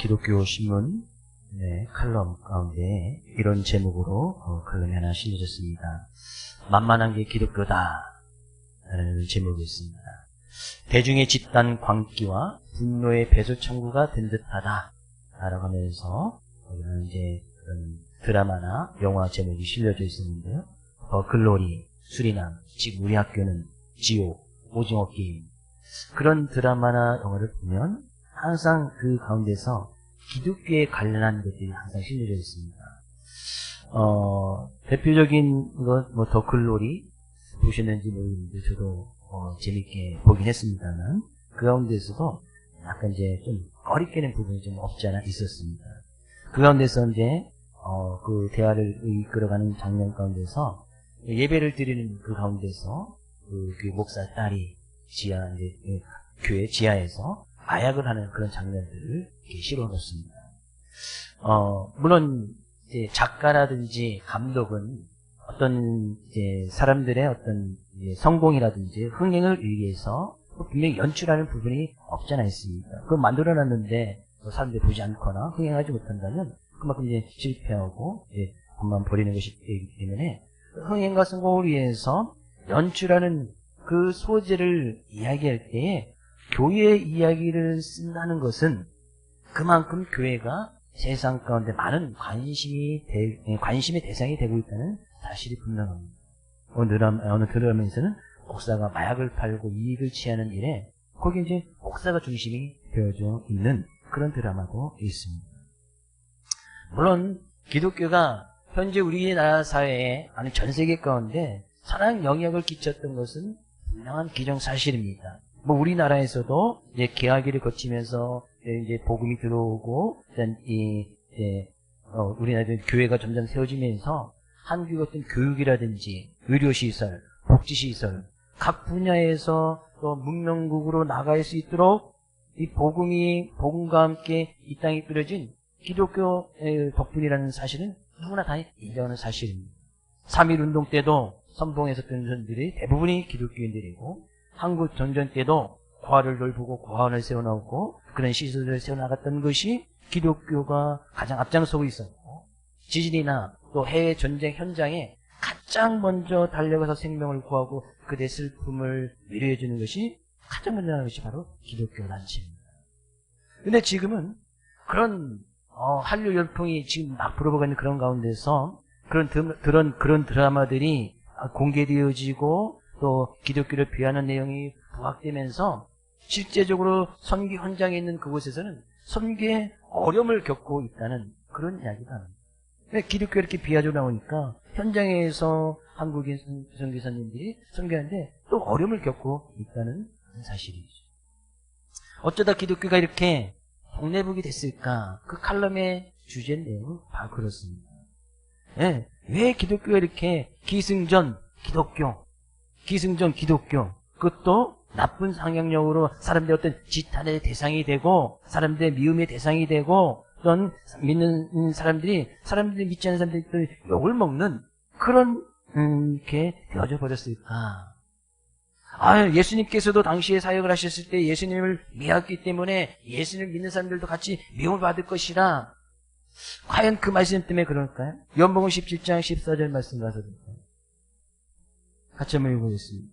기독교 신문 칼럼 가운데 이런 제목으로 칼럼이 하나 실려졌습니다. 만만한 게 기독교다 라는 제목이 있습니다. 대중의 집단 광기와 분노의 배수 청구가 된 듯하다 라고 하면서 여기는 이제 그런 드라마나 영화 제목이 실려져 있었는데요. 더 글로리, 수리남, 즉 우리 학교는 지옥, 오징어 게임, 그런 드라마나 영화를 보면 항상 그 가운데서 기독교에 관련한 것들이 항상 실려져 있습니다. 대표적인 것, 더 글로리 보셨는지 모르겠는데 저도 재밌게 보긴 했습니다만 그 가운데서도 약간 이제 좀 꺼리끼는 부분이 좀 없지 않아 있었습니다. 그 가운데서 이제 그 대화를 이끌어가는 장면 가운데서 예배를 드리는 그 가운데서 그 목사 딸이 교회 지하에서 마약을 하는 그런 장면들을 이렇게 실어놓습니다. 물론 이제 작가라든지 감독은 어떤 이제 사람들의 어떤 이제 성공이라든지 흥행을 위해서 분명히 연출하는 부분이 없지 않아 있습니다. 그걸 만들어놨는데 사람들이 보지 않거나 흥행하지 못한다면 그만큼 이제 실패하고 이제 그만 버리는 것이기 때문에 흥행과 성공을 위해서 연출하는 그 소재를 이야기할 때에 교회의 이야기를 쓴다는 것은 그만큼 교회가 세상 가운데 많은 관심의 대상이 되고 있다는 사실이 분명합니다. 어느 드라마에서는 목사가 마약을 팔고 이익을 취하는 일에 거기 이제 목사가 중심이 되어져 있는 그런 드라마도 있습니다. 물론 기독교가 현재 우리나라 사회에 아니 전 세계 가운데 선한 영향을 끼쳤던 것은 분명한 기정사실입니다. 우리나라에서도 이제 개화기를 거치면서 이제 복음이 들어오고, 우리나라 교회가 점점 세워지면서 한국의 어떤 교육이라든지 의료시설, 복지시설, 각 분야에서 또 문명국으로 나갈 수 있도록 이 복음과 함께 이 땅에 뿌려진 기독교 덕분이라는 사실은 누구나 다 인정하는 사실입니다. 3.1운동 때도 선봉에서 던 사람들이 대부분이 기독교인들이고, 한국 전쟁 때도 고아를 돌보고 고아원을 세워나오고 그런 시설을 세워나갔던 것이 기독교가 가장 앞장서고 있었고, 지진이나 또 해외 전쟁 현장에 가장 먼저 달려가서 생명을 구하고 그들의 슬픔을 위로해주는 것이 가장 먼저 하는 것이 바로 기독교 단체입니다. 근데 지금은 그런 한류 열풍이 지금 막 불어보고 있는 그런 가운데서 그런 드라마들이 공개되어지고 또 기독교를 비하하는 내용이 부각되면서 실제적으로 선교 현장에 있는 그곳에서는 선교에 어려움을 겪고 있다는 그런 이야기가 합니다. 기독교 이렇게 비하적으로 나오니까 현장에서 한국인 선교사님들이 선교하는데 또 어려움을 겪고 있다는 사실이죠. 어쩌다 기독교가 이렇게 동네북이 됐을까? 그 칼럼의 주제 내용은 바로 그렇습니다. 왜 기독교가 이렇게 기승전 기독교, 그것도 나쁜 상향력으로 사람들의 어떤 지탄의 대상이 되고, 사람들의 미움의 대상이 되고, 어떤 믿는 사람들이 믿지 않는 사람들이 또 욕을 먹는 그런, 게 되어져 버렸을까. 예수님께서도 당시에 사역을 하셨을 때 예수님을 미웠기 때문에 예수님을 믿는 사람들도 같이 미움을 받을 것이라. 과연 그 말씀 때문에 그럴까요? 요한복음 17장 14절 말씀 가서 같이 한번 읽어보겠습니다.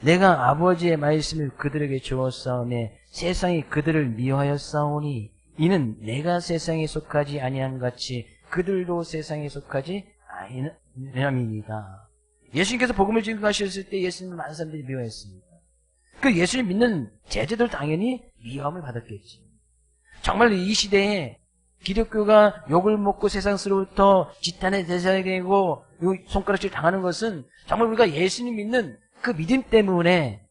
내가 아버지의 말씀을 그들에게 주었사오매 세상이 그들을 미워하였사오니 이는 내가 세상에 속하지 아니한 같이 그들도 세상에 속하지 아니함이니이다. 예수님께서 복음을 증거하셨을 때 예수님을 많은 사람들이 미워했습니다. 그 예수님 믿는 제자들 당연히 미워함을 받았겠지. 정말 이 시대에 기독교가 욕을 먹고 세상으로부터 지탄의 대상이 되고 손가락질 당하는 것은 정말 우리가 예수님 믿는 그 믿음 때문에,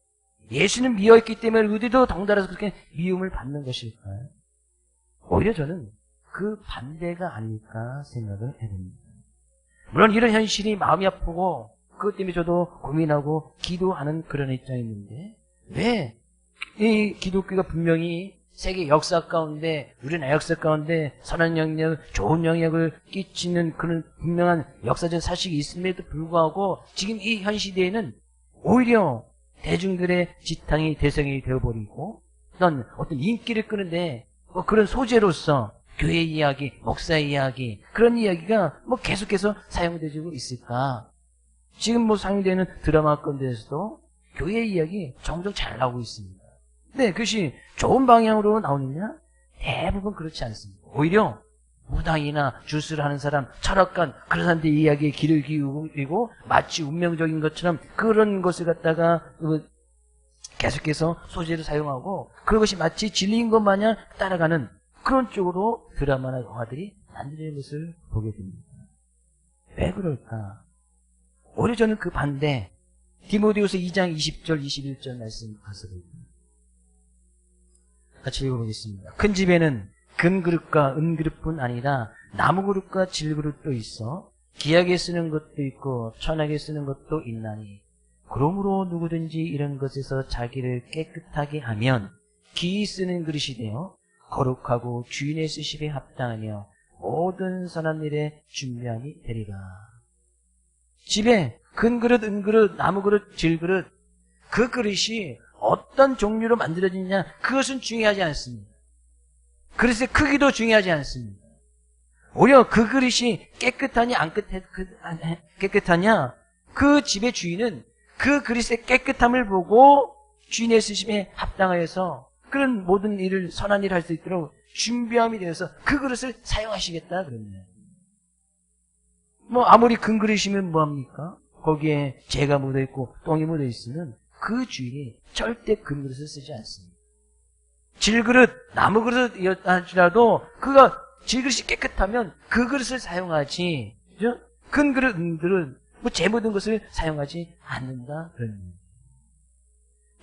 예수님 미워했기 때문에 우리도 덩달아서 그렇게 미움을 받는 것일까요? 오히려 저는 그 반대가 아닐까 생각을 해봅니다. 물론 이런 현실이 마음이 아프고 그것 때문에 저도 고민하고 기도하는 그런 입장이 있는데, 왜 이 기독교가 분명히 세계 역사 가운데, 우리나라 역사 가운데 선한 영역, 좋은 영역을 끼치는 그런 분명한 역사적 사실이 있음에도 불구하고 지금 이 현 시대에는 오히려 대중들의 지탕이 대상이 되어버리고 어떤 인기를 끄는데 그런 소재로서 교회 이야기, 목사 이야기, 그런 이야기가 계속해서 사용되고 있을까? 지금 사용되는 드라마 건데서도 교회 이야기 종종 잘 나오고 있습니다. 네, 그것이 좋은 방향으로 나오느냐? 대부분 그렇지 않습니다. 오히려 무당이나 주술을 하는 사람, 철학관, 그런 사람들 이야기에 귀를 기울이고 마치 운명적인 것처럼 그런 것을 갖다가 계속해서 소재를 사용하고 그것이 마치 진리인 것 마냥 따라가는 그런 쪽으로 드라마나 영화들이 만들어진 것을 보게 됩니다. 왜 그럴까? 오히려 저는 그 반대, 디모데후서 2장 20절 21절 말씀 가서 같이 읽어보겠습니다. 큰 집에는 금그릇과 은그릇뿐 아니라 나무그릇과 질그릇도 있어 귀하게 쓰는 것도 있고 천하게 쓰는 것도 있나니 그러므로 누구든지 이런 것에서 자기를 깨끗하게 하면 귀히 쓰는 그릇이 되어 거룩하고 주인의 쓰심에 합당하며 모든 선한 일에 준비함이 되리라. 집에 금그릇, 은그릇, 나무그릇, 질그릇, 그 그릇이 어떤 종류로 만들어지느냐, 그것은 중요하지 않습니다. 그릇의 크기도 중요하지 않습니다. 오히려 그 그릇이 깨끗하냐 안 깨끗하냐, 그 집의 주인은 그 그릇의 깨끗함을 보고 주인의 쓰심에 합당하여서 그런 모든 일을, 선한 일을 할 수 있도록 준비함이 되어서 그 그릇을 사용하시겠다 그러네요. 아무리 금 그릇이면 뭐합니까? 거기에 재가 묻어있고 똥이 묻어있으면 그 주인이 절대 금 그릇을 쓰지 않습니다. 질그릇, 나무 그릇이라도 그가 질그릇이 깨끗하면 그 그릇을 사용하지, 그죠? 큰 그릇, 은그릇, 재 묻은 것을 사용하지 않는다 그런 의미입니다.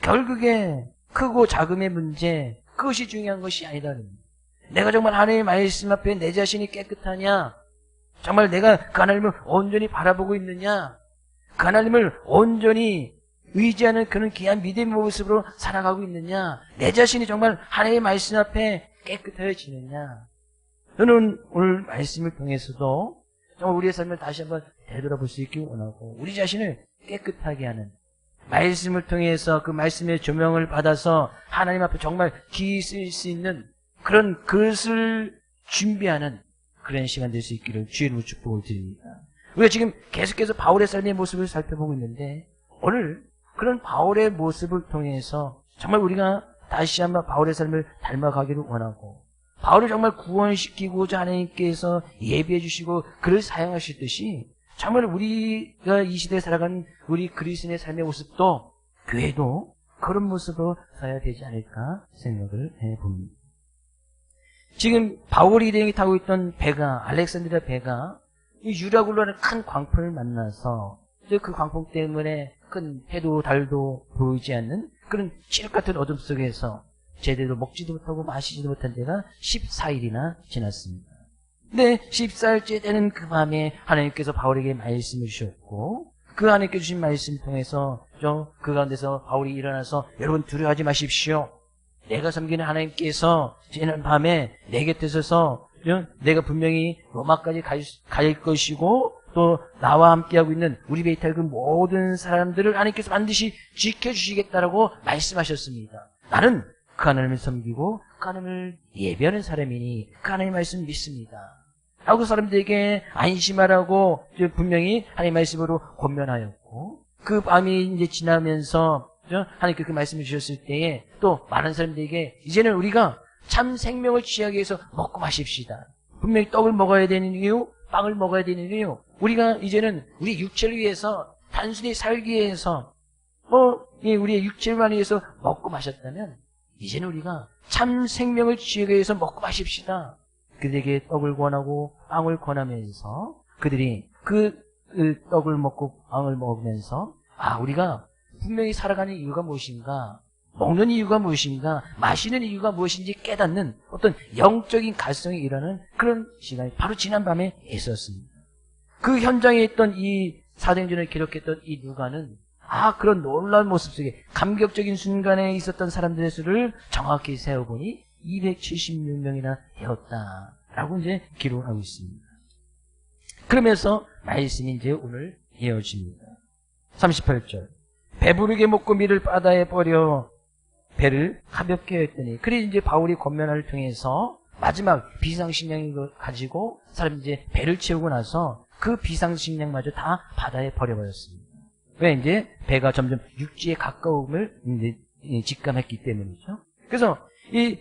결국에 크고 작음의 문제, 그것이 중요한 것이 아니라는 겁니다. 내가 정말 하나님의 말씀 앞에 내 자신이 깨끗하냐? 정말 내가 그 하나님을 온전히 바라보고 있느냐? 그 하나님을 온전히 의지하는 그런 귀한 믿음의 모습으로 살아가고 있느냐? 내 자신이 정말 하나님의 말씀 앞에 깨끗해지느냐? 저는 오늘 말씀을 통해서도 정말 우리의 삶을 다시 한번 되돌아볼 수 있길 원하고, 우리 자신을 깨끗하게 하는, 말씀을 통해서 그 말씀의 조명을 받아서 하나님 앞에 정말 귀히 쓰일 수 있는 그런 그릇을 준비하는 그런 시간 될 수 있기를 주의 이름으로 축복을 드립니다. 우리가 지금 계속해서 바울의 삶의 모습을 살펴보고 있는데, 오늘 그런 바울의 모습을 통해서 정말 우리가 다시 한번 바울의 삶을 닮아가기를 원하고, 바울을 정말 구원시키고자 하나님께서 예비해 주시고 그를 사용하실 듯이 정말 우리가 이 시대에 살아가는 우리 그리스도인의 삶의 모습도, 교회도 그런 모습으로 살아야 되지 않을까 생각을 해봅니다. 지금 바울이 대행이 타고 있던 배가, 알렉산드리아 배가 유라굴로라는 큰 광풍을 만나서 그 광풍 때문에 큰 해도 달도 보이지 않는 그런 칠흑 같은 어둠 속에서 제대로 먹지도 못하고 마시지도 못한 데가 14일이나 지났습니다. 근데 14일째 되는 그 밤에 하나님께서 바울에게 말씀을 주셨고, 그 하나님께 주신 말씀을 통해서 그 가운데서 바울이 일어나서, 여러분 두려워하지 마십시오. 내가 섬기는 하나님께서 지난 밤에 내 곁에 서서 내가 분명히 로마까지 갈 것이고, 또 나와 함께하고 있는 우리 베이탈 그 모든 사람들을 하나님께서 반드시 지켜주시겠다라고 말씀하셨습니다. 나는 그 하나님을 섬기고 그 하나님을 예배하는 사람이니 그 하나님의 말씀 믿습니다 라고 사람들에게 안심하라고 분명히 하나님의 말씀으로 권면하였고, 그 밤이 이제 지나면서 하나님께서 그 말씀을 주셨을 때에 또 많은 사람들에게 이제는 우리가 참 생명을 취하기 위해서 먹고 마십시다. 분명히 떡을 먹어야 되는 이유, 빵을 먹어야 되는 이유, 우리가 이제는 우리 육체를 위해서 단순히 살기 위해서 우리의 육체만 위해서 먹고 마셨다면 이제는 우리가 참 생명을 취하기 위해서 먹고 마십시다. 그들에게 떡을 권하고 빵을 권하면서 그들이 그 떡을 먹고 빵을 먹으면서 우리가 분명히 살아가는 이유가 무엇인가, 먹는 이유가 무엇인가, 마시는 이유가 무엇인지 깨닫는 어떤 영적인 갈성이 일어나는 그런 시간이 바로 지난밤에 있었습니다. 그 현장에 있던 이 사도행전을 기록했던 이 누가는 그런 놀라운 모습 속에 감격적인 순간에 있었던 사람들의 수를 정확히 세어보니 276명이나 되었다라고 이제 기록을 하고 있습니다. 그러면서 말씀이 이제 오늘 이어집니다. 38절. 배부르게 먹고 밀을 바다에 버려 배를 가볍게 했더니, 그래 이제 바울이 권면을 통해서 마지막 비상식량을 가지고 사람이 이제 배를 채우고 나서 그 비상식량마저 다 바다에 버려버렸습니다. 왜? 이제 배가 점점 육지에 가까움을 이제 직감했기 때문이죠. 그래서 이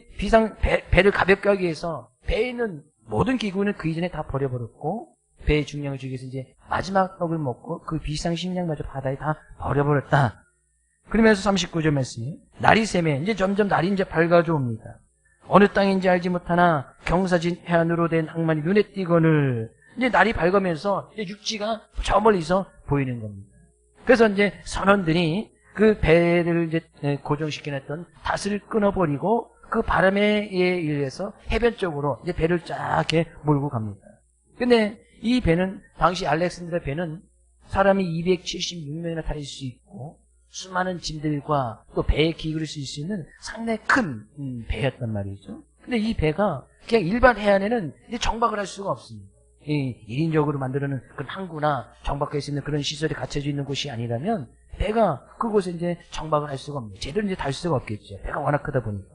배를 가볍게 하기 위해서 배에 있는 모든 기구는 그 이전에 다 버려버렸고, 배의 중량을 주기 위해서 이제 마지막 떡을 먹고 그 비상식량마저 바다에 다 버려버렸다. 그러면서 39절 말씀이, 날이 새매, 이제 점점 날이 이제 밝아져 옵니다. 어느 땅인지 알지 못하나 경사진 해안으로 된 항만이 눈에 띄거늘, 이제 날이 밝으면서 이제 육지가 저 멀리서 보이는 겁니다. 그래서 이제 선원들이 그 배를 이제 고정시켜놨던 닷을 끊어버리고 그 바람에 의해서 해변 쪽으로 이제 배를 쫙 이렇게 몰고 갑니다. 근데 이 배는, 당시 알렉산드라 배는 사람이 276명이나 탈 수 있고 수많은 짐들과 또 배에 기구를 쓸 수 있는 상당히 큰 배였단 말이죠. 근데 이 배가 그냥 일반 해안에는 이제 정박을 할 수가 없습니다. 이 1인적으로 만들어놓은 그런 항구나 정박할 수 있는 그런 시설이 갖춰져 있는 곳이 아니라면 배가 그곳에 이제 정박을 할 수가 없네요. 제대로 이제 달 수가 없겠죠. 배가 워낙 크다 보니까.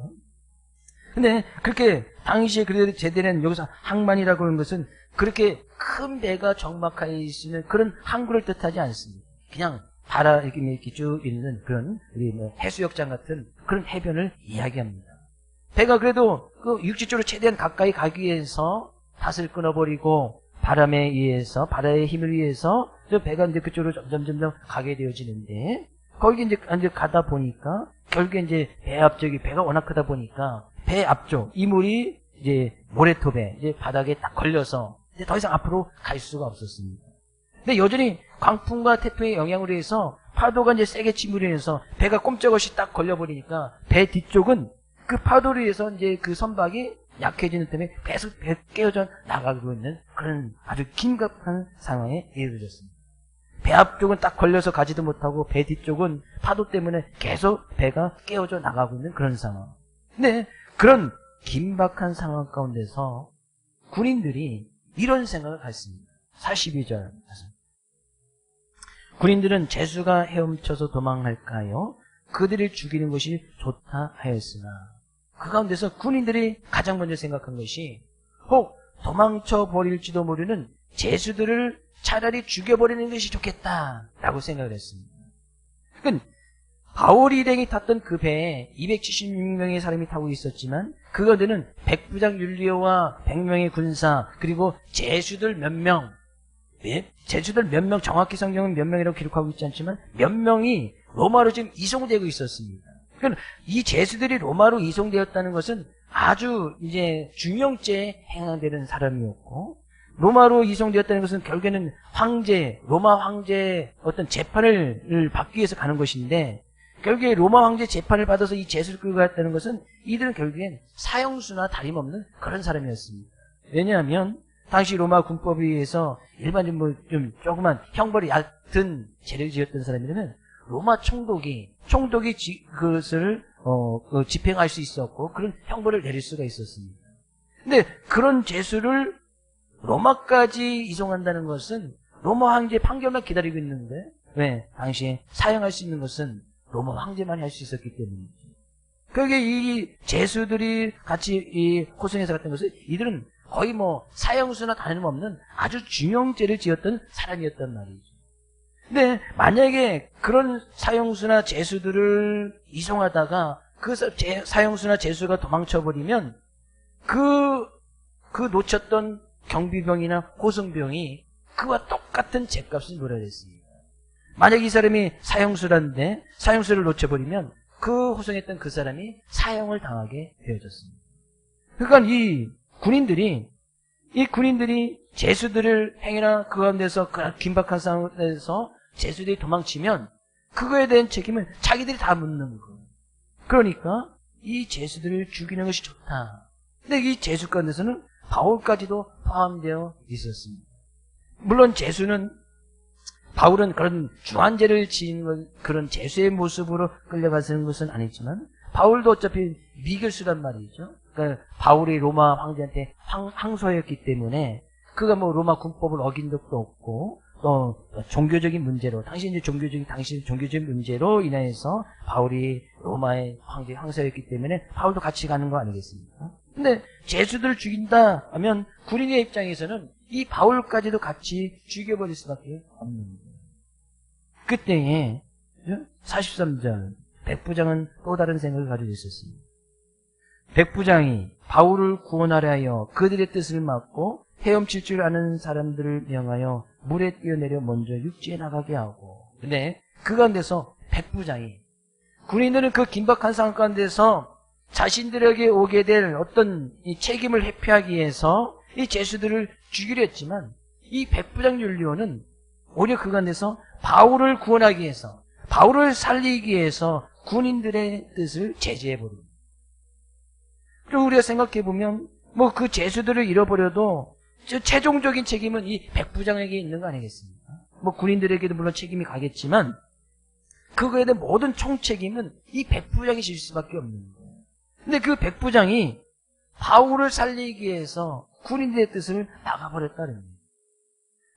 근데 그렇게 당시에 그래도 제대로 여기서 항만이라고 하는 것은 그렇게 큰 배가 정박할 수 있는 그런 항구를 뜻하지 않습니다. 그냥 바다 이렇게 쭉 있는 그런 우리 해수욕장 같은 그런 해변을 이야기합니다. 배가 그래도 그 육지 쪽으로 최대한 가까이 가기 위해서 닷을 끊어버리고 바람에 의해서, 바다의 힘을 위해서 저 배가 이제 그쪽으로 점점 가게 되어지는데, 거기 이제 가다 보니까 결국에 이제 배 앞쪽이, 배가 워낙 크다 보니까 배 앞쪽 이물이 이제 모래톱에 이제 바닥에 딱 걸려서 이제 더 이상 앞으로 갈 수가 없었습니다. 근데 여전히 광풍과 태풍의 영향으로 해서 파도가 이제 세게 침으로 인해서 배가 꼼짝없이 딱 걸려버리니까 배 뒤쪽은 그 파도로 인해서 이제 그 선박이 약해지는 때문에 계속 배 깨어져 나가고 있는 그런 아주 긴급한 상황에 이르렀습니다. 배 앞쪽은 딱 걸려서 가지도 못하고 배 뒤쪽은 파도 때문에 계속 배가 깨어져 나가고 있는 그런 상황. 근데 그런 긴박한 상황 가운데서 군인들이 이런 생각을 했습니다. 42절. 군인들은 죄수가 헤엄쳐서 도망할까요? 그들을 죽이는 것이 좋다 하였으나, 그 가운데서 군인들이 가장 먼저 생각한 것이 혹 도망쳐 버릴지도 모르는 죄수들을 차라리 죽여버리는 것이 좋겠다라고 생각을 했습니다. 그러니까 바울 일행이 탔던 그 배에 276명의 사람이 타고 있었지만 그 가운데는 백부장 율리오와 100명의 군사, 그리고 죄수들 몇 명, 죄수들 몇 명, 정확히 성경은 몇 명이라고 기록하고 있지 않지만 몇 명이 로마로 지금 이송되고 있었습니다. 그러니까 이 죄수들이 로마로 이송되었다는 것은 아주 이제 중형죄에 해당되는 사람이었고, 로마로 이송되었다는 것은 결국에는 황제, 로마 황제의 어떤 재판을 받기 위해서 가는 것인데, 결국에 로마 황제 재판을 받아서 이 죄수를 끌고 갔다는 것은 이들은 결국엔 사형수나 다름없는 그런 사람이었습니다. 왜냐하면 당시 로마 군법에 의해서 일반적으로 좀 조그만 형벌이 얕은 죄를 지었던 사람이라면 로마 총독이 그것을 집행할 수 있었고 그런 형벌을 내릴 수가 있었습니다. 근데 그런 죄수를 로마까지 이송한다는 것은 로마 황제 판결만 기다리고 있는데, 왜? 당시에 사형할 수 있는 것은 로마 황제만이 할 수 있었기 때문이죠. 그게 이 죄수들이 같이 이 호송에서 갔던 것은 이들은 거의 사형수나 다름없는 아주 중형죄를 지었던 사람이었단 말이죠. 근데 만약에 그런 사형수나 죄수들을 이송하다가 그 사형수나 죄수가 도망쳐버리면 그 놓쳤던 경비병이나 호송병이 그와 똑같은 죗값을 물어야 됐습니다. 만약 이 사람이 사형수라는데 사형수를 놓쳐버리면 그 호송했던 그 사람이 사형을 당하게 되어졌습니다. 그러니까 이 군인들이 죄수들을 행위나 그 가운데서 그 긴박한 상황에서 죄수들이 도망치면 그거에 대한 책임은 자기들이 다 묻는 거예요. 그러니까 이 죄수들을 죽이는 것이 좋다. 근데 이 죄수 가운데서는 바울까지도 포함되어 있었습니다. 물론 바울은 그런 중한죄를 지은 그런 죄수의 모습으로 끌려가는 것은 아니지만 바울도 어차피 미결수란 말이죠. 그러니까 바울이 로마 황제한테 항소였기 때문에 그가 로마 군법을 어긴 적도 없고 종교적인 문제로, 당시 종교적인 문제로 인해서 바울이 로마의 황사였기 때문에 바울도 같이 가는 거 아니겠습니까? 근데 제수들을 죽인다 하면 군인의 입장에서는 이 바울까지도 같이 죽여버릴 수밖에 없는 거예요. 그때에 43절 백부장은 또 다른 생각을 가지고 있었습니다. 백부장이 바울을 구원하려 하여 그들의 뜻을 막고 헤엄칠 줄 아는 사람들을 명하여 물에 뛰어내려 먼저 육지에 나가게 하고, 근데 그 가운데서 백부장이, 군인들은 그 긴박한 상황 가운데서 자신들에게 오게 될 어떤 이 책임을 회피하기 위해서 이 제수들을 죽이려 했지만, 이 백부장 율리오는 오히려 그 가운데서 바울을 구원하기 위해서, 바울을 살리기 위해서 군인들의 뜻을 제지해버립니다. 그리고 우리가 생각해보면 뭐 그 제수들을 잃어버려도 최종적인 책임은 이 백부장에게 있는 거 아니겠습니까? 뭐 군인들에게도 물론 책임이 가겠지만 그거에 대한 모든 총책임은 이 백부장이 질 수밖에 없는 거예요. 근데 그 백부장이 바울을 살리기 위해서 군인들의 뜻을 막아버렸다는 거예요.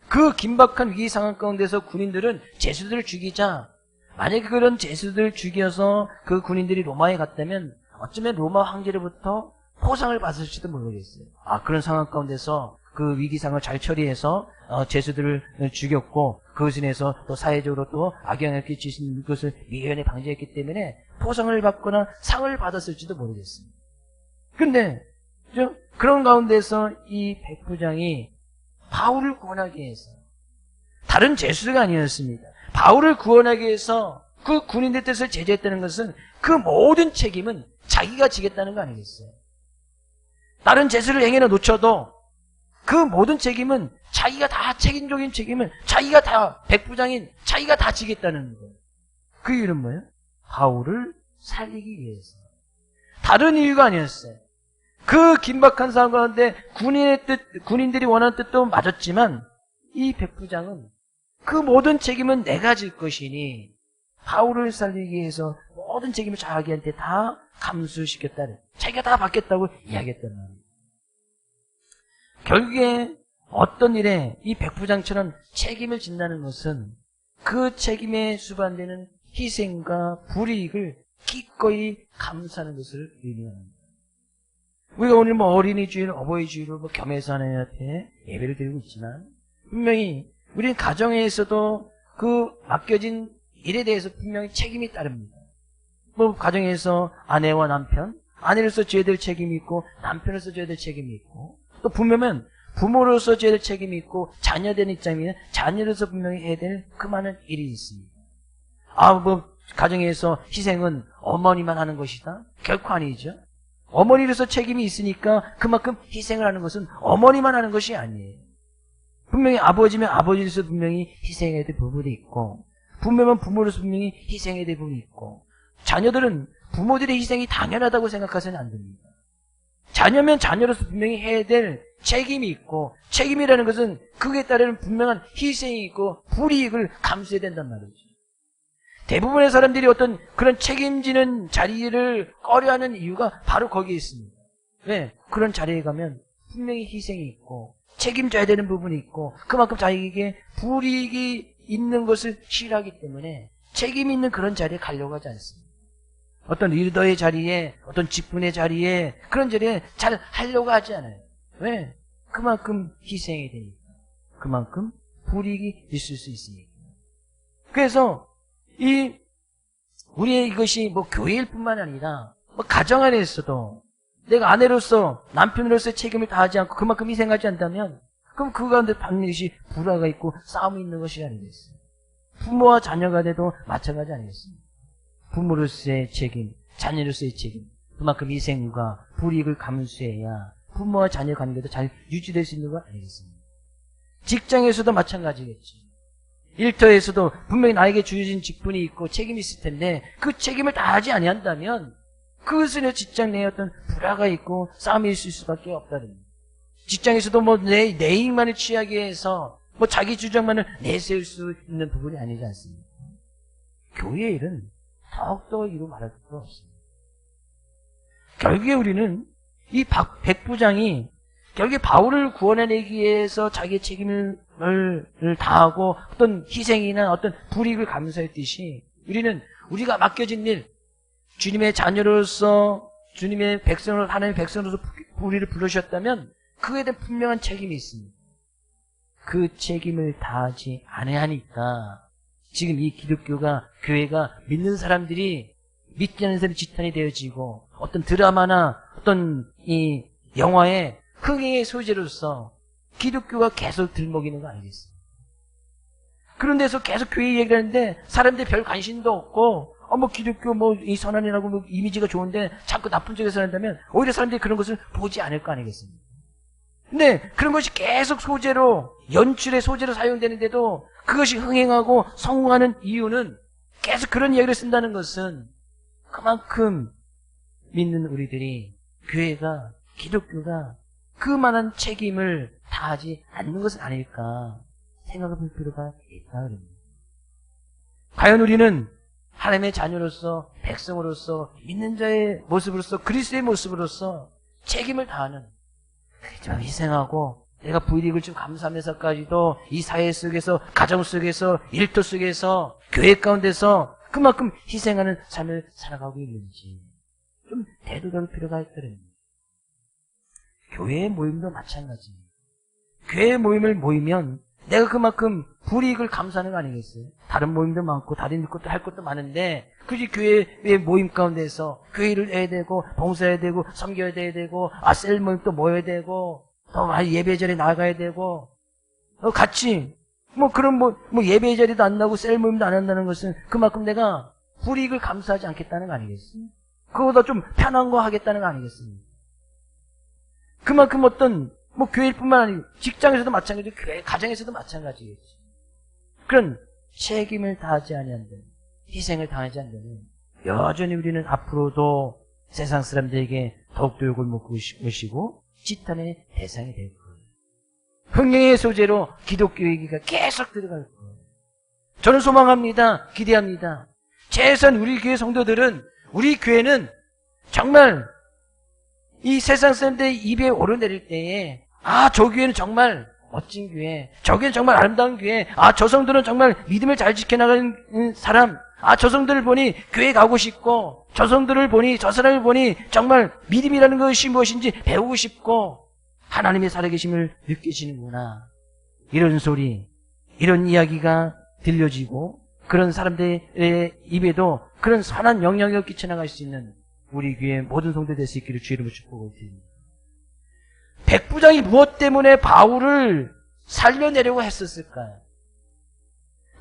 그 긴박한 위기 상황 가운데서 군인들은 제수들을 죽이자, 만약에 그런 제수들을 죽여서 그 군인들이 로마에 갔다면 어쩌면 로마 황제로부터 포상을 받을지도 모르겠어요. 그런 상황 가운데서 그 위기 상황을 잘 처리해서 제수들을 죽였고 그것을 인해서 또 사회적으로 또 악영향을 끼치신 것을 미연에 방지했기 때문에 포상을 받거나 상을 받았을지도 모르겠습니다. 근데 그런 가운데서 이 백부장이 바울을 구원하기 위해서, 다른 제수가 아니었습니다. 바울을 구원하기 위해서 그 군인들 뜻을 제지했다는 것은 그 모든 책임은 자기가 지겠다는 거 아니겠어요? 다른 제수를 행해나 놓쳐도 그 모든 책임은 자기가 다, 책임적인 책임은 자기가 다, 백부장인 자기가 다 지겠다는 거예요. 그 이유는 뭐예요? 바울을 살리기 위해서. 다른 이유가 아니었어요. 그 긴박한 상황 가운데 군인들이 원하는 뜻도 맞았지만 이 백부장은 그 모든 책임은 내가 질 것이니 바울을 살리기 위해서 모든 책임을 자기한테 다 감수시켰다는, 자기가 다 받겠다고 이야기했단 말이에요. 결국에 어떤 일에 이 백부장처럼 책임을 진다는 것은 그 책임에 수반되는 희생과 불이익을 기꺼이 감수하는 것을 의미합니다. 우리가 오늘 뭐 어린이 주일, 어버이 주일로 뭐 겸해서 하나님한테 예배를 드리고 있지만 분명히 우리는 가정에서도 그 맡겨진 일에 대해서 분명히 책임이 따릅니다. 뭐 가정에서 아내와 남편, 아내로서 져야 될 책임이 있고 남편으로서 져야 될 책임이 있고, 또 분명히 부모로서 져야 될 책임이 있고 자녀된 입장이면 자녀로서 분명히 해야 될 그 많은 일이 있습니다. 뭐 가정에서 희생은 어머니만 하는 것이다? 결코 아니죠. 어머니로서 책임이 있으니까 그만큼 희생을 하는 것은 어머니만 하는 것이 아니에요. 분명히 아버지면 아버지로서 분명히 희생해야 될 부분이 있고, 부모면 부모로서 분명히 희생해야 될 부분이 있고, 자녀들은 부모들의 희생이 당연하다고 생각해서는 안 됩니다. 자녀면 자녀로서 분명히 해야 될 책임이 있고, 책임이라는 것은 그에 따르는 분명한 희생이 있고 불이익을 감수해야 된단 말이죠. 대부분의 사람들이 어떤 그런 책임지는 자리를 꺼려하는 이유가 바로 거기에 있습니다. 왜? 그런 자리에 가면 분명히 희생이 있고 책임져야 되는 부분이 있고 그만큼 자기에게 불이익이 있는 것을 싫어하기 때문에 책임 있는 그런 자리에 가려고 하지 않습니다. 어떤 리더의 자리에, 어떤 직분의 자리에, 그런 자리에 잘 하려고 하지 않아요. 왜? 그만큼 희생이 되니까. 그만큼 불이익이 있을 수 있으니까. 그래서 우리의 이것이 뭐 교회일 뿐만 아니라 뭐 가정 안에서도 내가 아내로서 남편으로서의 책임을 다하지 않고 그만큼 희생하지 않다면 그럼 그 가운데 반드시 불화가 있고 싸움이 있는 것이 아니겠어요. 부모와 자녀가 돼도 마찬가지 아니겠습니까? 부모로서의 책임, 자녀로서의 책임, 그만큼 희생과 불이익을 감수해야 부모와 자녀 관계도 잘 유지될 수 있는 거 아니겠습니까? 직장에서도 마찬가지겠지. 일터에서도 분명히 나에게 주어진 직분이 있고 책임이 있을 텐데 그 책임을 다하지 아니한다면 그것은 직장 내에 어떤 불화가 있고 싸움이 있을 수밖에 없다는 거예요. 직장에서도 뭐 내 이익만을 취하기 위해서 뭐 자기 주장만을 내세울 수 있는 부분이 아니지 않습니까? 교회의 일은 더욱더 이루 말할 것도 없습니다. 결국에 우리는 이 백부장이 결국에 바울을 구원해내기 위해서 자기의 책임을 다하고 어떤 희생이나 어떤 불이익을 감수했듯이 우리가 맡겨진 일, 주님의 자녀로서 주님의 백성을 하나님의 백성으로서 우리를 부르셨다면 그에 대한 분명한 책임이 있습니다. 그 책임을 다하지 않아야 하니까 지금 이 기독교가 교회가 믿는 사람들이 믿지 않는 사람이 지탄이 되어지고 어떤 드라마나 어떤 이 영화의 흥행의 소재로서 기독교가 계속 들먹이는 거 아니겠어요? 그런 데서 계속 교회 얘기를 하는데 사람들이 별 관심도 없고 기독교 이 선한이라고 이미지가 좋은데 자꾸 나쁜 쪽에서 한다면 오히려 사람들이 그런 것을 보지 않을 거 아니겠습니까? 근데 그런 것이 계속 연출의 소재로 사용되는데도 그것이 흥행하고 성공하는 이유는 계속 그런 이야기를 쓴다는 것은 그만큼 믿는 우리들이 기독교가 그만한 책임을 다하지 않는 것은 아닐까 생각해 볼 필요가 있다 그럽니다. 과연 우리는 하나님의 자녀로서 백성으로서 믿는 자의 모습으로서 그리스도의 모습으로서 책임을 다하는 좀 희생하고 내가 불이익을 좀 감수하면서까지도 이 사회 속에서 가정 속에서 일터 속에서 교회 가운데서 그만큼 희생하는 삶을 살아가고 있는지 좀 되돌아볼 필요가 있거든요. 교회 모임도 마찬가지입니다. 교회 모임을 모이면 내가 그만큼 불이익을 감수하는 거 아니겠어요? 다른 모임도 많고 다른 것도 할 것도 많은데 굳이 교회의 모임 가운데서 교회를 해야 되고 봉사해야 되고 섬겨야 되고 셀 모임 또 모여야 되고 또 예배 자리에 나가야 되고 같이 그런 예배 자리도 안 나고 셀 모임도 안 한다는 것은 그만큼 내가 불이익을 감수하지 않겠다는 거 아니겠어요? 그거보다 좀 편한 거 하겠다는 거 아니겠습니까? 그만큼 교회뿐만 아니고 직장에서도 마찬가지고 교회 가정에서도 마찬가지겠지. 그런 책임을 다하지 아니한다면 희생을 당하지 않는다면 여전히 우리는 앞으로도 세상 사람들에게 더욱더 욕을 먹고 오시고 지탄의 대상이 될 거예요. 흥행의 소재로 기독교 얘기가 계속 들어갈 거예요. 저는 소망합니다. 기대합니다. 최소한 우리 교회 성도들은 우리 교회는 정말 이 세상 사람들의 입에 오르내릴 때에 저 교회는 정말 멋진 교회, 저 교회는 정말 아름다운 교회, 저 성도는 정말 믿음을 잘 지켜나가는 사람, 저 성도를 보니 교회 가고 싶고 저 성도를 보니 저 사람을 보니 정말 믿음이라는 것이 무엇인지 배우고 싶고 하나님의 살아계심을 느끼시는구나. 이런 소리, 이런 이야기가 들려지고 그런 사람들의 입에도 그런 선한 영향력을 끼쳐나갈 수 있는 우리 교회 모든 성도 될 수 있기를 주의 이름으로 축복을 드립니다. 백부장이 무엇 때문에 바울을 살려내려고 했었을까요?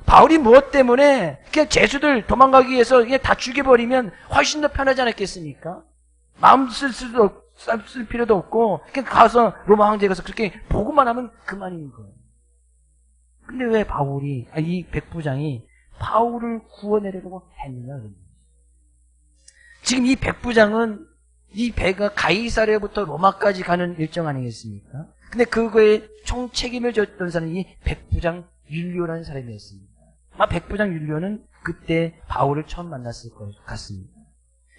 바울이 무엇 때문에 그냥 죄수들 도망가기 위해서 그냥 다 죽여버리면 훨씬 더 편하지 않았겠습니까? 마음 쓸 필요도 없고 그냥 가서 로마 황제에 가서 그렇게 보고만 하면 그만인 거예요. 근데 왜 이 백부장이 바울을 구원하려고 했느냐? 지금 이 백부장은 이 배가 가이사랴부터 로마까지 가는 일정 아니겠습니까? 근데 그거에 총 책임을 졌던 사람이 백부장 율리오라는 사람이었습니다. 백부장 율리오는 그때 바울을 처음 만났을 것 같습니다.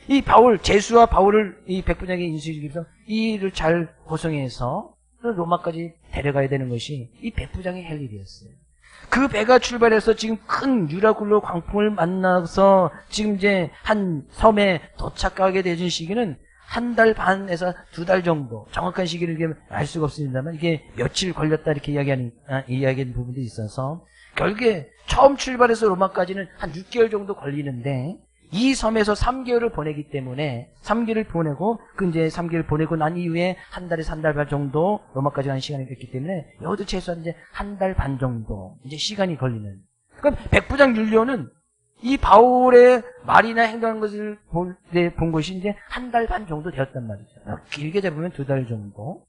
이 제수와 바울을 이 백부장에게 인수해주기 위해서 이 일을 잘 구성해서 로마까지 데려가야 되는 것이 이 백부장의 할 일이었어요. 그 배가 출발해서 지금 큰 유라굴로 광풍을 만나서 지금 이제 한 섬에 도착하게 되는 시기는 1달 반에서 2달 정도, 정확한 시기를 알 수가 없습니다만 이게 며칠 걸렸다 이렇게 이야기하는 부분도 있어서 결국에 처음 출발해서 로마까지는 한 6개월 정도 걸리는데 이 섬에서 3개월을 보내기 때문에 3개월을 보내고 이제 3개월 보내고 난 이후에 1달에서 1달 반 정도 로마까지 가는 시간이 됐기 때문에 여기도 최소한 이제 1달 반 정도 이제 시간이 걸리는. 그럼 백부장 율리오는 이 바울의 말이나 행동하는 것을 본 것이 이제 1달 반 정도 되었단 말이죠. 길게 잡으면 2달 정도.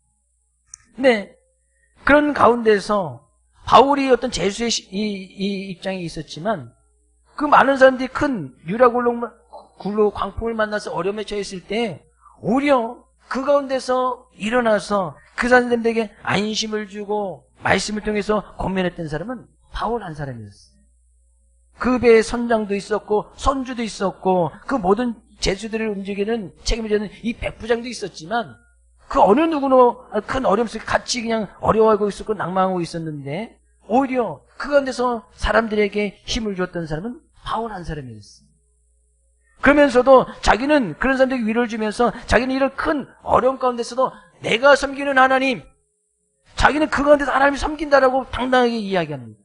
근데 그런 가운데서 바울이 어떤 제수의 이 입장이 있었지만 그 많은 사람들이 큰 유라굴로 광풍을 만나서 어려움에 처했을 때 오히려 그 가운데서 일어나서 그 사람들에게 안심을 주고 말씀을 통해서 권면했던 사람은 바울 한 사람이었어요. 그 배에 선장도 있었고 선주도 있었고 그 모든 제수들을 움직이는 책임을 져는 이 백부장도 있었지만 그 어느 누구나 큰 어려움 속에 같이 그냥 어려워하고 있었고 낭망하고 있었는데 오히려 그 가운데서 사람들에게 힘을 줬던 사람은 바울 한 사람이었어요. 그러면서도 자기는 그런 사람들에게 위로를 주면서 자기는 이런 큰 어려움 가운데서도 내가 섬기는 하나님, 자기는 그 가운데서 하나님을 섬긴다라고 당당하게 이야기합니다.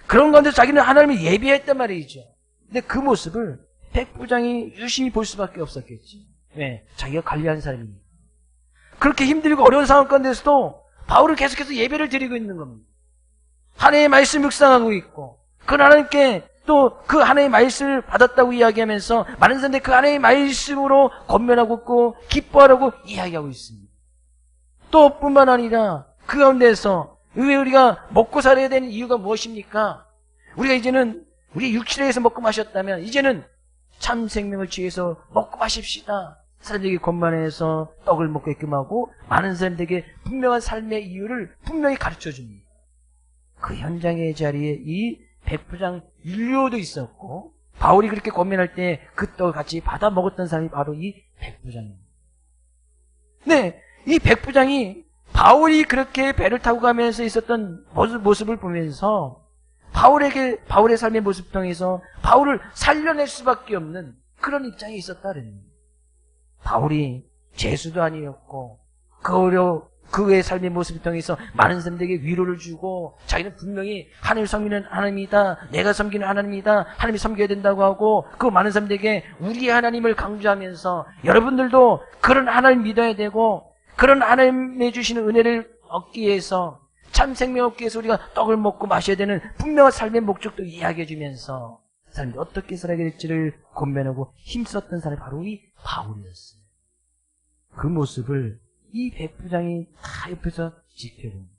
그런 가운데서 자기는 하나님을 예비했단 말이죠. 근데 그 모습을 백부장이 유심히 볼 수밖에 없었겠지. 왜? 자기가 관리하는 사람이니까. 그렇게 힘들고 어려운 상황 가운데서도 바울은 계속해서 예배를 드리고 있는 겁니다. 하나님의 말씀 묵상하고 있고 그 하나님께 또 그 하나님의 말씀을 받았다고 이야기하면서 많은 사람들이 그 하나님의 말씀으로 권면하고 있고 기뻐하라고 이야기하고 있습니다. 또 뿐만 아니라 그 가운데서 왜 우리가 먹고 살아야 되는 이유가 무엇입니까? 우리가 이제는 우리 육체에서 먹고 마셨다면 이제는 참 생명을 취해서 먹고 마십시다. 사람들에게 권면해서 떡을 먹게끔 하고 많은 사람들에게 분명한 삶의 이유를 분명히 가르쳐 줍니다. 그 현장의 자리에 이 백부장 율리오도 있었고 바울이 그렇게 권면할 때 그 떡을 같이 받아 먹었던 사람이 바로 이 백부장입니다. 네, 이 백부장이 바울이 그렇게 배를 타고 가면서 있었던 모습을 보면서 바울의 삶의 모습 통해서 바울을 살려낼 수밖에 없는 그런 입장에 있었다 그랬습니다. 바울이 죄수도 아니었고 그의 삶의 모습을 통해서 많은 사람들에게 위로를 주고 자기는 분명히 하나님을 섬기는 하나님이다, 내가 섬기는 하나님이다, 하나님을 섬겨야 된다고 하고 그 많은 사람들에게 우리 하나님을 강조하면서 여러분들도 그런 하나님 믿어야 되고 그런 하나님의 주시는 은혜를 얻기 위해서 참 생명 얻기 위해서 우리가 떡을 먹고 마셔야 되는 분명한 삶의 목적도 이야기해 주면서 사람들이 어떻게 살아야 될지를 권면하고 힘썼던 사람이 바로 이 바울이었어요. 그 모습을 이 백부장이 다 옆에서 지켜줍니다.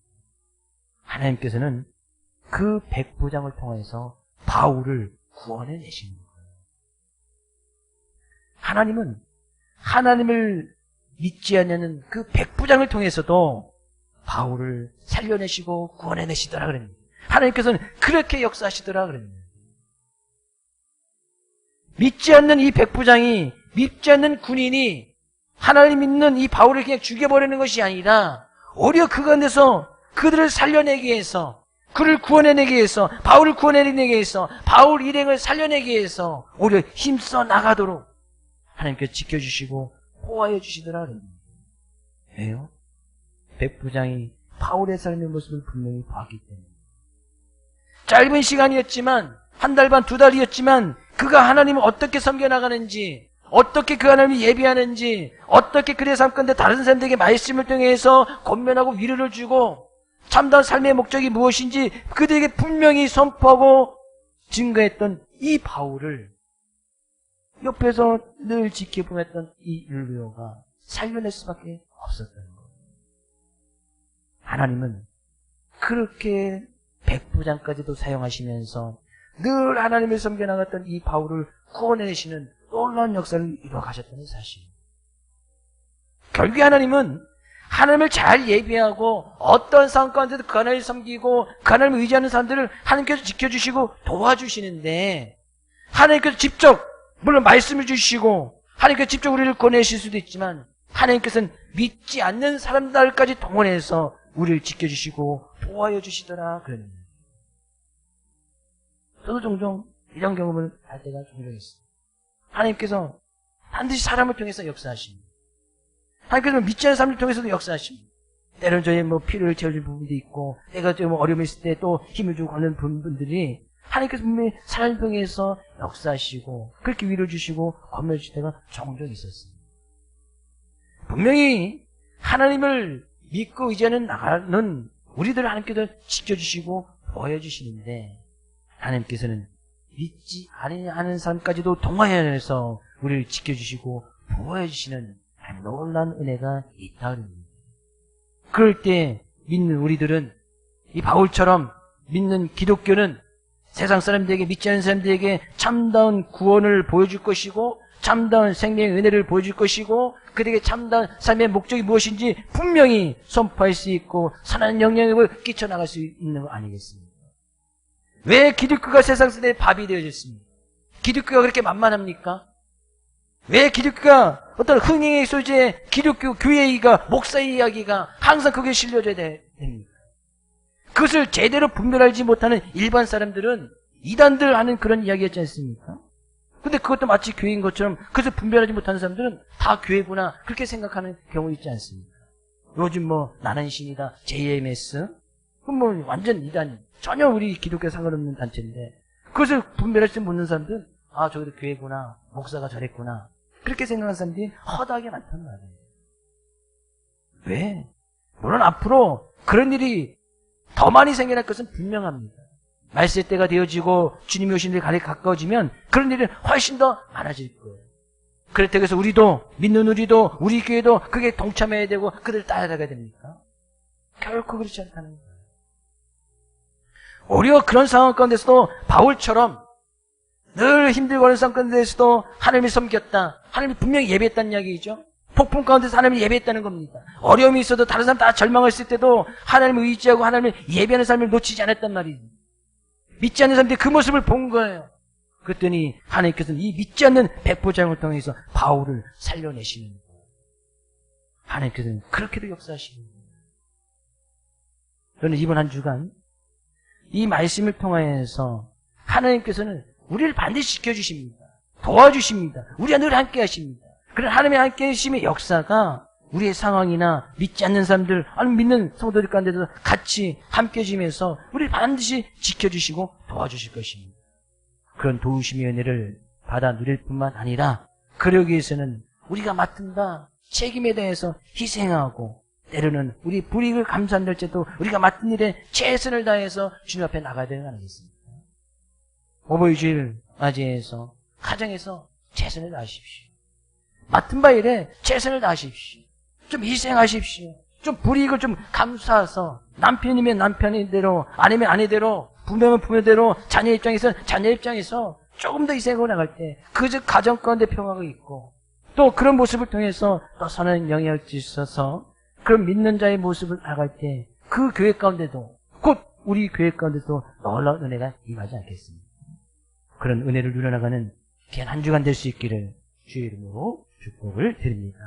하나님께서는 그 백부장을 통해서 바울을 구원해 내시는 거예요. 하나님은 하나님을 믿지 않는 그 백부장을 통해서도 바울을 살려내시고 구원해 내시더라 그럽니다. 하나님께서는 그렇게 역사하시더라 그럽니다. 믿지 않는 이 백부장이, 믿지 않는 군인이 하나님 믿는 이 바울을 그냥 죽여버리는 것이 아니라 오히려 그 가운데서 그들을 살려내기 위해서, 그를 구원해내기 위해서, 바울을 구원해내기 위해서, 바울 일행을 살려내기 위해서 오히려 힘써 나가도록 하나님께서 지켜주시고 보호해 주시더라 그럽니다. 왜요? 백부장이 바울의 삶의 모습을 분명히 봤기 때문에. 짧은 시간이었지만, 한 달 반, 두 달이었지만 그가 하나님을 어떻게 섬겨나가는지, 어떻게 그 하나님을 예비하는지, 어떻게 그의 삶 가운데 다른 사람들에게 말씀을 통해서 권면하고 위로를 주고 참다운 삶의 목적이 무엇인지 그들에게 분명히 선포하고 증거했던 이 바울을 옆에서 늘 지켜보았던 이 율리오가 살려낼 수밖에 없었던 거예요. 하나님은 그렇게 백부장까지도 사용하시면서 늘 하나님을 섬겨나갔던 이 바울을 구원해내시는 놀라운 역사를 이루어가셨다는 사실. 결국에 하나님은 하나님을 잘 예비하고 어떤 상황 가운데도 그 하나님을 섬기고 그 하나님을 의지하는 사람들을 하나님께서 지켜주시고 도와주시는데 하나님께서 직접 물론 말씀을 주시고 하나님께서 직접 우리를 권해주실 수도 있지만 하나님께서는 믿지 않는 사람들까지 동원해서 우리를 지켜주시고 도와여 주시더라 그럽니다. 저도 종종 이런 경험을 할 때가 종종 있어요. 하나님께서 반드시 사람을 통해서 역사하십니다. 하나님께서 믿지 않는 사람을 통해서도 역사하십니다. 때로는 저희 피를 채워줄 부분도 있고, 내가 좀 어려움이 있을 때 또 힘을 주고 가는 분들이 하나님께서 분명히 사람을 통해서 역사하시고, 그렇게 위로 주시고, 권면 주실 때가 종종 있었습니다. 분명히 하나님을 믿고 의지하는 나가는 우리들을 하나님께서 지켜주시고, 보여주시는데, 하나님께서는 믿지 않는 사람까지도 동화해서 우리를 지켜주시고 보호해주시는 놀라운 은혜가 있다. 그럴 때 믿는 우리들은 이 바울처럼 믿는 기독교는 세상 사람들에게, 믿지 않는 사람들에게 참다운 구원을 보여줄 것이고 참다운 생명의 은혜를 보여줄 것이고 그들에게 참다운 삶의 목적이 무엇인지 분명히 선포할 수 있고 선한 영향력을 끼쳐나갈 수 있는 거 아니겠습니까? 왜 기독교가 세상 세대의 밥이 되어졌습니까? 기독교가 그렇게 만만합니까? 왜 기독교가 어떤 흥행의 소재의 기독교 교회이가 목사의 이야기가 항상 그게 실려져야 됩니까? 그것을 제대로 분별하지 못하는 일반 사람들은 이단들 하는 그런 이야기였지 않습니까? 근데 그것도 마치 교회인 것처럼 그것을 분별하지 못하는 사람들은 다 교회구나 그렇게 생각하는 경우 있지 않습니까? 요즘 뭐 나는 신이다 JMS 그건 뭐 완전 이단 전혀 우리 기독교 상관없는 단체인데 그것을 분별하지 못하는 사람들은 아 저기도 교회구나 목사가 저랬구나 그렇게 생각하는 사람들이 허다하게 많단 말이에요. 왜? 물론 앞으로 그런 일이 더 많이 생겨날 것은 분명합니다. 말세 때가 되어지고 주님이 오신 일이 가까워지면 그런 일이 훨씬 더 많아질 거예요. 그렇다고 해서 우리도 믿는 우리도 우리 교회도 그게 동참해야 되고 그들 따라가야 됩니까? 결코 그렇지 않다는 거예요. 오히려 그런 상황 가운데서도 바울처럼 늘 힘들고 하는 상황 가운데서도 하나님을 섬겼다. 하나님이 분명히 예배했다는 이야기죠. 폭풍 가운데서 하나님을 예배했다는 겁니다. 어려움이 있어도 다른 사람 다 절망했을 때도 하나님을 의지하고 하나님을 예배하는 삶을 놓치지 않았단 말이에요. 믿지 않는 사람들이 그 모습을 본 거예요. 그랬더니 하나님께서는 이 믿지 않는 백보장을 통해서 바울을 살려내시는 거예요. 하나님께서는 그렇게도 역사하시는 거예요. 저는 이번 한 주간 이 말씀을 통하여서 하나님께서는 우리를 반드시 지켜주십니다. 도와주십니다. 우리와 늘 함께 하십니다. 그런 하나님의 함께 하심의 역사가 우리의 상황이나 믿지 않는 사람들 아니면 믿는 성도들 가운데도 같이 함께 해주면서 우리를 반드시 지켜주시고 도와주실 것입니다. 그런 도우심의 은혜를 받아 누릴 뿐만 아니라 그러기 위해서는 우리가 맡은 바 책임에 대해서 희생하고 때로는 우리 불이익을 감수한날지도 우리가 맡은 일에 최선을 다해서 주님 앞에 나가야 되는 거 아니겠습니까? 오보이주일 맞이해서 가정에서 최선을 다하십시오. 맡은 바 일에 최선을 다하십시오. 좀 희생하십시오. 좀 불이익을 좀 감수해서 남편이면 남편대로 아니면 아내대로 부모면 부모대로 자녀 입장에서 조금 더 희생하고 나갈 때 그 가정 가운데 평화가 있고 또 그런 모습을 통해서 또 선한 영향을 주셔서 그런 믿는 자의 모습을 나갈 때 그 교회 가운데도 곧 우리 교회 가운데도 놀라운 은혜가 임하지 않겠습니까? 그런 은혜를 누려나가는 귀한 한 주간 될 수 있기를 주의 이름으로 축복을 드립니다.